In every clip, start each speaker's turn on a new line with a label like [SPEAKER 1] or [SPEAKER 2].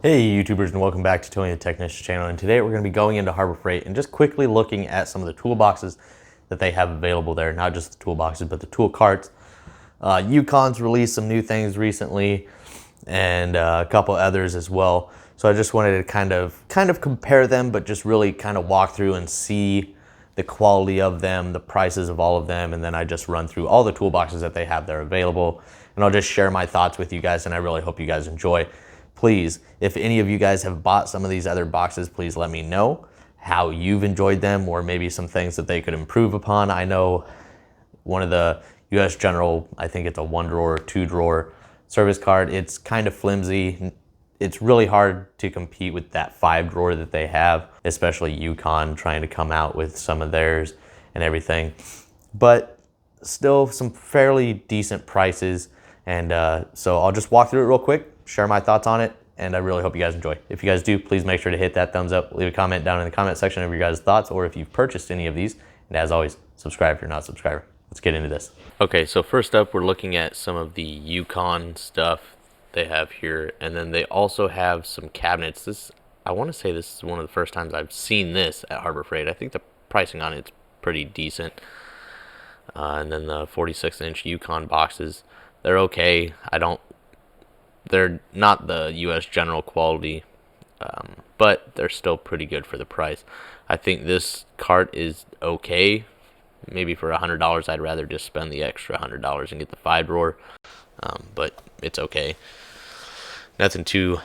[SPEAKER 1] Hey YouTubers, and welcome back to Tony the Technician channel. And today we're going to be going into Harbor Freight and just quickly looking at some of the toolboxes that they have available there. Not just the toolboxes, but the tool carts. Yukon's released some new things recently, and a couple others as well. So I just wanted to kind of compare them, but just really kind of walk through and see the quality of them, the prices of all of them, and then I just run through all the toolboxes that they have there available, and I'll just share my thoughts with you guys, and I really hope you guys enjoy. Please, if any of you guys have bought some of these other boxes, please let me know how you've enjoyed them, or maybe some things that they could improve upon. I know one of the US General, I think it's a 1-drawer or 2-drawer service cart. It's kind of flimsy. It's really hard to compete with that 5-drawer that they have, especially Yukon trying to come out with some of theirs and everything. But still some fairly decent prices. And so I'll just walk through it real quick, share my thoughts on it, and I really hope you guys enjoy. If you guys do, please make sure to hit that thumbs up, leave a comment down in the comment section of your guys' thoughts, or if you've purchased any of these. And as always, subscribe if you're not a subscriber. Let's get into this. Okay, so first up, we're looking at some of the Yukon stuff they have here, and then they also have some cabinets. I want to say this is one of the first times I've seen this at Harbor Freight. I think the pricing on it's pretty decent. And then the 46-inch Yukon boxes, they're okay. They're not the US General quality, but they're still pretty good for the price. I think this cart is okay. Maybe for $100, I'd rather just spend the extra $100 and get the 5-drawer, but it's okay. Nothing too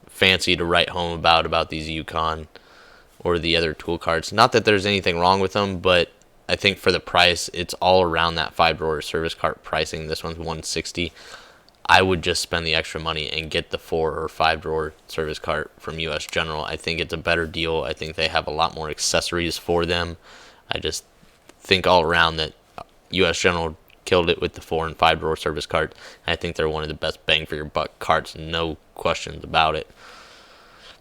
[SPEAKER 1] fancy to write home about these Yukon or the other tool carts. Not that there's anything wrong with them, but I think for the price, it's all around that 5-drawer service cart pricing. This one's $160. I would just spend the extra money and get the 4 or 5-drawer service cart from US General. I think it's a better deal. I think they have a lot more accessories for them. I just think all around that US General killed it with the 4 and 5-drawer service cart. I think they're one of the best bang for your buck carts, no questions about it.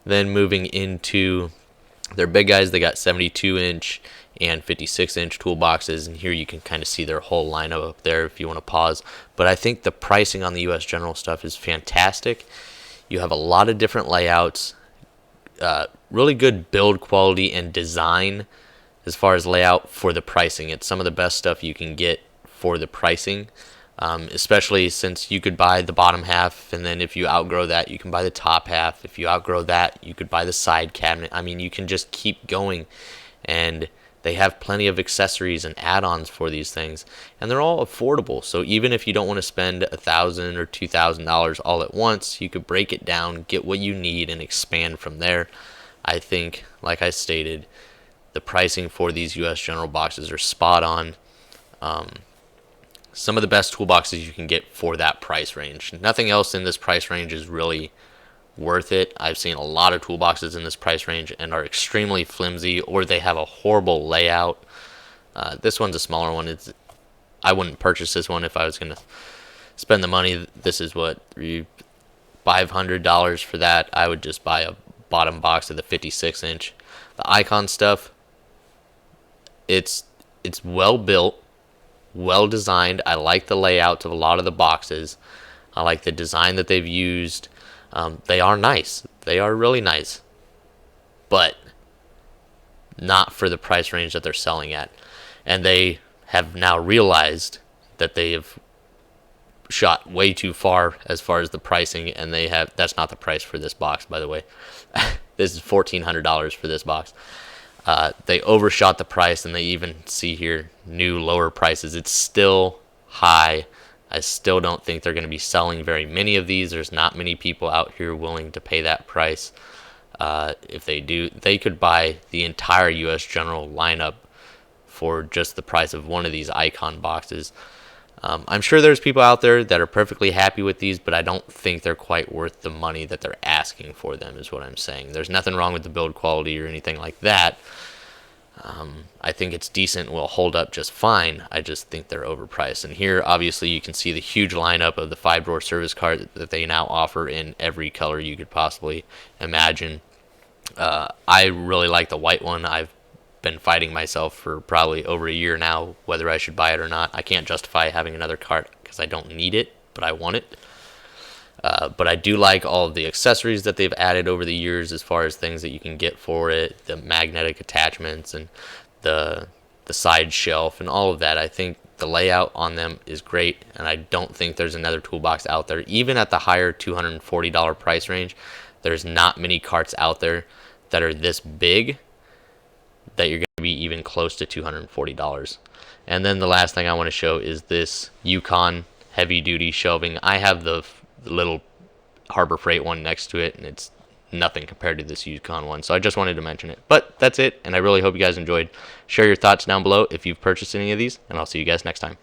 [SPEAKER 1] Then moving into their big guys, they got 72-inch and 56-inch toolboxes, and here you can kind of see their whole lineup up there if you want to pause. But I think the pricing on the US General stuff is fantastic. You have a lot of different layouts, really good build quality and design as far as layout for the pricing. It's some of the best stuff you can get for the pricing, especially since you could buy the bottom half, and then if you outgrow that, you can buy the top half. If you outgrow that, you could buy the side cabinet. I mean, you can just keep going, and they have plenty of accessories and add-ons for these things, and they're all affordable. So even if you don't want to spend $1,000 or $2,000 all at once, you could break it down, get what you need, and expand from there. I think, like I stated, the pricing for these US General boxes are spot on. Some of the best toolboxes you can get for that price range. Nothing else in this price range is really worth it. I've seen a lot of toolboxes in this price range and are extremely flimsy, or they have a horrible layout. This one's a smaller one. I wouldn't purchase this one if I was going to spend the money. This is what, $500 for that. I would just buy a bottom box of the 56-inch. The Icon stuff, it's well built, well designed. I like the layouts of a lot of the boxes. I like the design that they've used. They are nice. They are really nice, but not for the price range that they're selling at. And they have now realized that they have shot way too far as the pricing, and that's not the price for this box, by the way. This is $1,400 for this box. They overshot the price, and they even see here new lower prices. It's still high. I still don't think they're going to be selling very many of these. There's not many people out here willing to pay that price. If they do, they could buy the entire US General lineup for just the price of one of these Icon boxes. I'm sure there's people out there that are perfectly happy with these, but I don't think they're quite worth the money that they're asking for them, is what I'm saying. There's nothing wrong with the build quality or anything like that. I think it's decent, will hold up just fine. I just think they're overpriced. And here, obviously, you can see the huge lineup of the 5-drawer service cart that they now offer in every color you could possibly imagine. I really like the white one. I've been fighting myself for probably over a year now whether I should buy it or not. I can't justify having another cart because I don't need it, but I want it. But I do like all of the accessories that they've added over the years, as far as things that you can get for it, the magnetic attachments and the side shelf and all of that. I think the layout on them is great, and I don't think there's another toolbox out there, even at the higher $240 price range. There's not many carts out there that are this big that you're going to be even close to $240. And then the last thing I want to show is this Yukon heavy duty shelving. I have the little Harbor Freight one next to it, and it's nothing compared to this Yukon one. So I just wanted to mention it. But that's it, and I really hope you guys enjoyed. Share your thoughts down below if you've purchased any of these, and I'll see you guys next time.